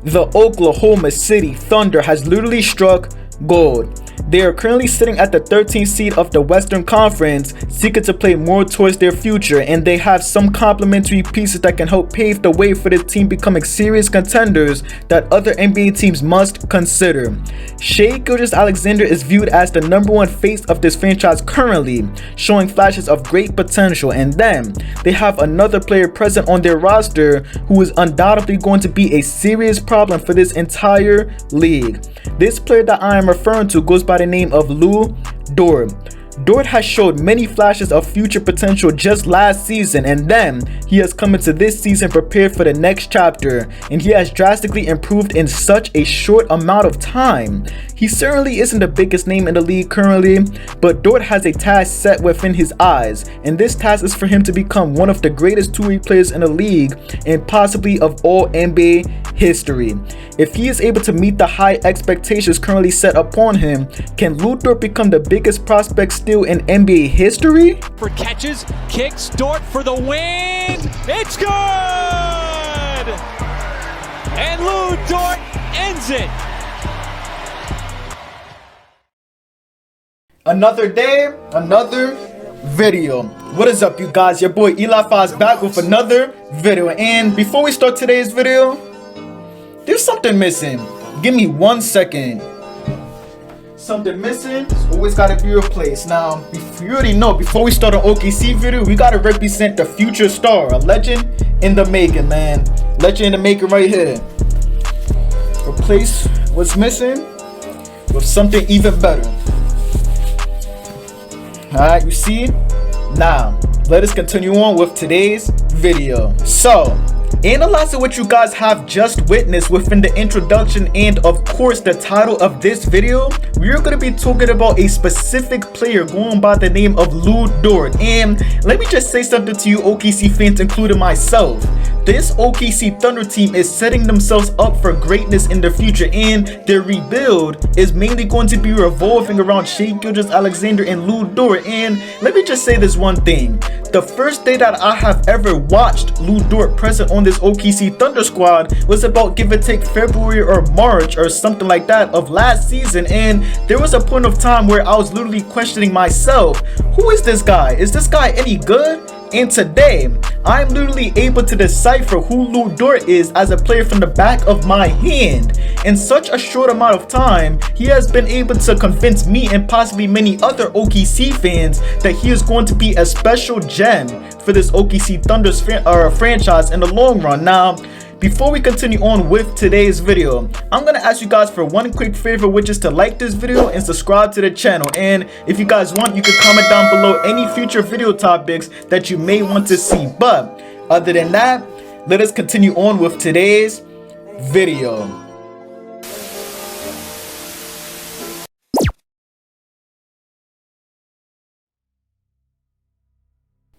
The Oklahoma City Thunder has literally struck gold. They are currently sitting at the 13th seed of the Western Conference, seeking to play more towards their future, and they have some complementary pieces that can help pave the way for this team becoming serious contenders that other NBA teams must consider. Shai Gilgeous-Alexander is viewed as the #1 face of this franchise currently, showing flashes of great potential, and then they have another player present on their roster who is undoubtedly going to be a serious problem for this entire league. This player that I am referring to goes by the name of Lu Dort. Dort has showed many flashes of future potential just last season, and then he has come into this season prepared for the next chapter, and he has drastically improved in such a short amount of time. He certainly isn't the biggest name in the league currently, but Dort has a task set within his eyes, and this task is for him to become one of the greatest two-way players in the league and possibly of all NBA history. If he is able to meet the high expectations currently set upon him, can Lu Dort become the biggest prospect still in NBA history? For catches, kicks, Dort for the win. It's good! And Lu Dort ends it. Another day, another video. What is up, you guys? Your boy Elifye is back with another video, and before we start today's video, there's something missing. Give me 1 second. Something missing, it's always gotta be replaced. Now, you already know, before we start an OKC video, we gotta represent the future star, a legend in the making, man. Legend in the making right here. Replace what's missing with something even better. Alright, you see? Now, let us continue on with today's video. So, analyzing what you guys have just witnessed within the introduction and of course the title of this video, we are going to be talking about a specific player going by the name of Lu Dort. And let me just say something to you OKC fans, including myself. This OKC Thunder team is setting themselves up for greatness in the future, and their rebuild is mainly going to be revolving around Shai Gilgeous-Alexander and Lu Dort. And let me just say this one thing. The first day that I have ever watched Lu Dort present on this OKC Thunder squad was about give or take February or March or something like that of last season, and there was a point of time where I was literally questioning myself, who is this guy? Is this guy any good? And today, I'm literally able to decipher who Lu Dort is as a player from the back of my hand. In such a short amount of time, he has been able to convince me and possibly many other OKC fans that he is going to be a special gem for this OKC Thunder's franchise in the long run. Now, before we continue on with today's video, I'm going to ask you guys for one quick favor, which is to like this video and subscribe to the channel. And if you guys want, you can comment down below any future video topics that you may want to see. But other than that, let us continue on with today's video.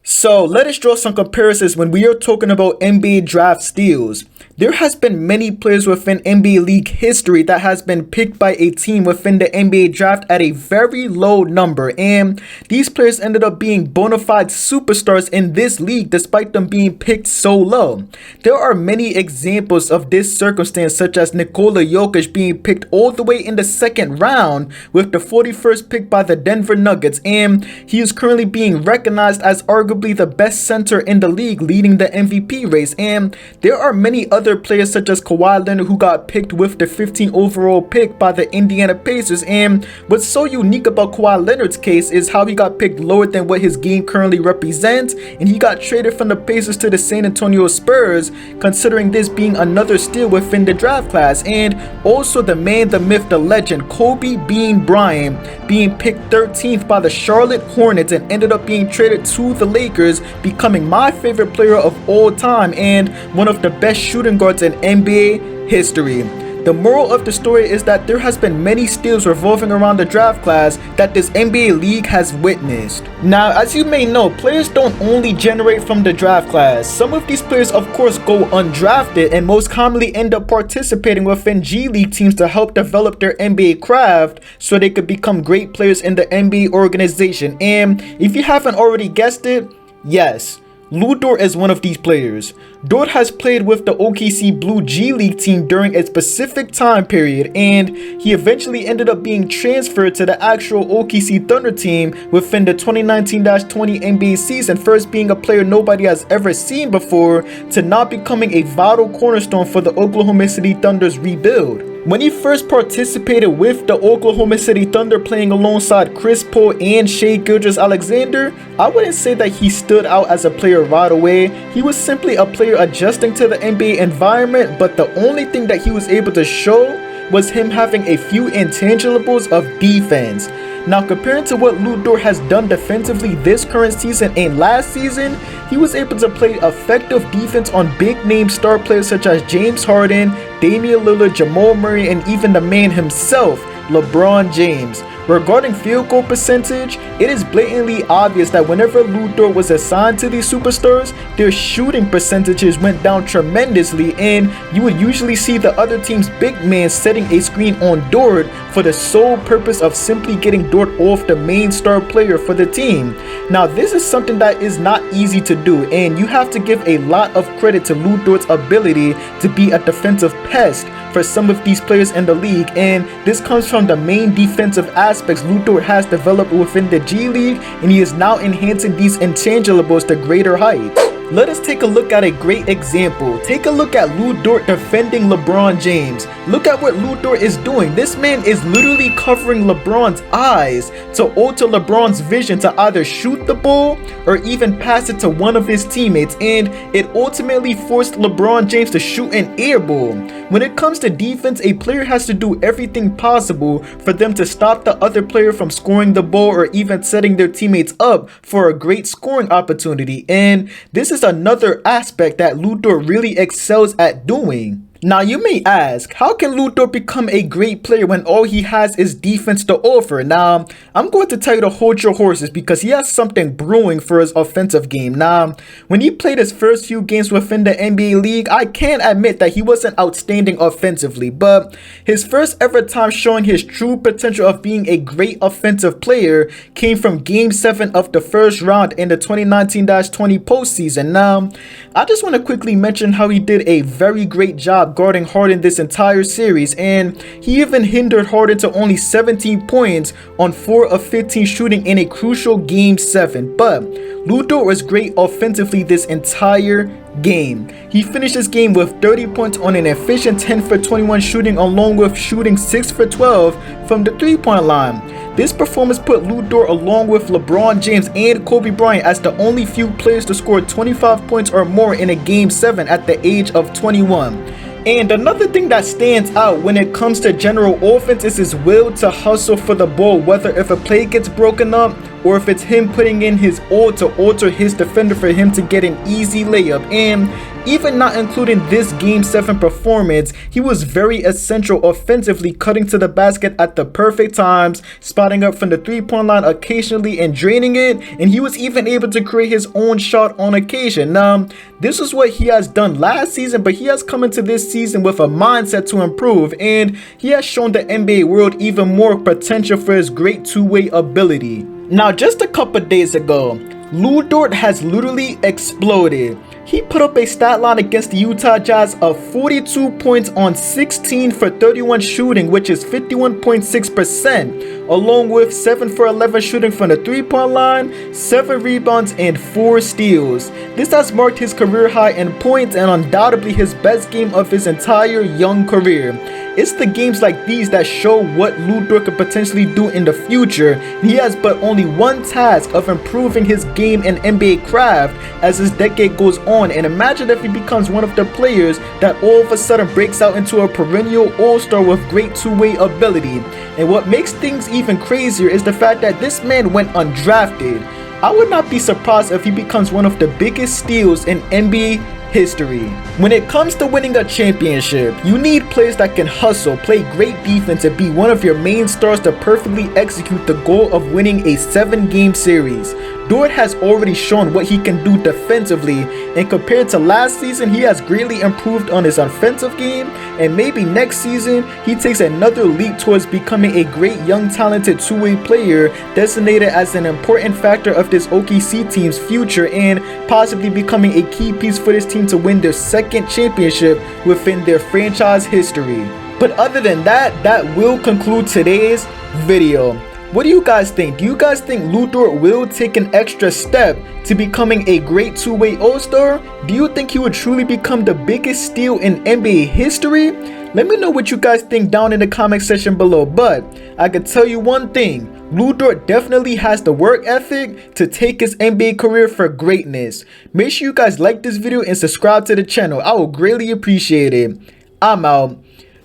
So let us draw some comparisons when we are talking about NBA draft steals. There has been many players within NBA league history that has been picked by a team within the NBA draft at a very low number, and these players ended up being bona fide superstars in this league despite them being picked so low. There are many examples of this circumstance, such as Nikola Jokic being picked all the way in the second round with the 41st pick by the Denver Nuggets, and he is currently being recognized as arguably the best center in the league, leading the MVP race. And there are many other players such as Kawhi Leonard who got picked with the 15th overall pick by the Indiana Pacers. And what's so unique about Kawhi Leonard's case is how he got picked lower than what his game currently represents, and he got traded from the Pacers to the San Antonio Spurs, considering this being another steal within the draft class. And also the man, the myth, the legend, Kobe Bean Bryant being picked 13th by the Charlotte Hornets and ended up being traded to the Lakers, becoming my favorite player of all time and one of the best shooting guards in NBA history. The moral of the story is that there has been many steals revolving around the draft class that this NBA league has witnessed. Now, as you may know, players don't only generate from the draft class. Some of these players, of course, go undrafted and most commonly end up participating within G League teams to help develop their NBA craft so they could become great players in the NBA organization. And if you haven't already guessed it, yes, Lu Dort is one of these players. Dort has played with the OKC Blue G League team during a specific time period, and he eventually ended up being transferred to the actual OKC Thunder team within the 2019-20 NBA season, first being a player nobody has ever seen before to now becoming a vital cornerstone for the Oklahoma City Thunder's rebuild. When he first participated with the Oklahoma City Thunder playing alongside Chris Paul and Shai Gilgeous-Alexander, I wouldn't say that he stood out as a player right away. He was simply a player adjusting to the NBA environment, but the only thing that he was able to show was him having a few intangibles of defense. Now, comparing to what Lu Dort has done defensively this current season and last season, he was able to play effective defense on big-name star players such as James Harden, Damian Lillard, Jamal Murray, and even the man himself, LeBron James. Regarding field goal percentage, it is blatantly obvious that whenever Lu Dort was assigned to these superstars, their shooting percentages went down tremendously, and you would usually see the other team's big man setting a screen on Dort for the sole purpose of simply getting Dort off the main star player for the team. Now, this is something that is not easy to do, and you have to give a lot of credit to Lu Dort's ability to be a defensive pest for some of these players in the league, and this comes from the main defensive aspects Lu Dort has developed within the G League, and he is now enhancing these intangibles to greater heights. Let us take a look at a great example. Take a look at Lu Dort defending LeBron James. Look at what Lu Dort is doing. This man is literally covering LeBron's eyes to alter LeBron's vision to either shoot the ball or even pass it to one of his teammates, and it ultimately forced LeBron James to shoot an air ball. When it comes to defense, a player has to do everything possible for them to stop the other player from scoring the ball or even setting their teammates up for a great scoring opportunity, and this is another aspect that Lu Dort really excels at doing. Now, you may ask, how can Lu Dort become a great player when all he has is defense to offer? Now, I'm going to tell you to hold your horses because he has something brewing for his offensive game. Now, when he played his first few games within the NBA league, I can admit that he wasn't outstanding offensively, but his first ever time showing his true potential of being a great offensive player came from Game 7 of the first round in the 2019-20 postseason. Now, I just want to quickly mention how he did a very great job guarding Harden this entire series, and he even hindered Harden to only 17 points on 4 of 15 shooting in a crucial Game 7. But Lu Dort was great offensively this entire game. He finished this game with 30 points on an efficient 10 for 21 shooting, along with shooting 6 for 12 from the 3-point line. This performance put Lu Dort along with LeBron James and Kobe Bryant as the only few players to score 25 points or more in a Game 7 at the age of 21. And another thing that stands out when it comes to general offense is his will to hustle for the ball, whether if a play gets broken up or if it's him putting in his all to alter his defender for him to get an easy layup. And even not including this Game 7 performance, he was very essential offensively, cutting to the basket at the perfect times, spotting up from the 3-point line occasionally and draining it, and he was even able to create his own shot on occasion. Now, this is what he has done last season, but he has come into this season with a mindset to improve, and he has shown the NBA world even more potential for his great two-way ability. Now, just a couple days ago, Lu Dort has literally exploded. He put up a stat line against the Utah Jazz of 42 points on 16 for 31 shooting, which is 51.6%, along with 7 for 11 shooting from the 3-point line, 7 rebounds, and 4 steals. This has marked his career high in points and undoubtedly his best game of his entire young career. It's the games like these that show what Lu Dort could potentially do in the future. He has but only one task of improving his game and NBA craft as his decade goes on, and imagine if he becomes one of the players that all of a sudden breaks out into a perennial all-star with great two-way ability. And what makes things even crazier is the fact that this man went undrafted. I would not be surprised if he becomes one of the biggest steals in NBA history. When it comes to winning a championship, you need players that can hustle, play great defense, and be one of your main stars to perfectly execute the goal of winning a 7-game series. Dort has already shown what he can do defensively, and compared to last season, he has greatly improved on his offensive game, and maybe next season, he takes another leap towards becoming a great young talented two-way player designated as an important factor of this OKC team's future and possibly becoming a key piece for this team to win their second championship within their franchise history. But other than that, that will conclude today's video. What do you guys think? Do you guys think Lu Dort will take an extra step to becoming a great two-way all-star? Do you think he would truly become the biggest steal in NBA history? Let me know what you guys think down in the comment section below. But I can tell you one thing, Lu Dort definitely has the work ethic to take his NBA career for greatness. Make sure you guys like this video and subscribe to the channel. I will greatly appreciate it. I'm out.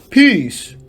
Peace.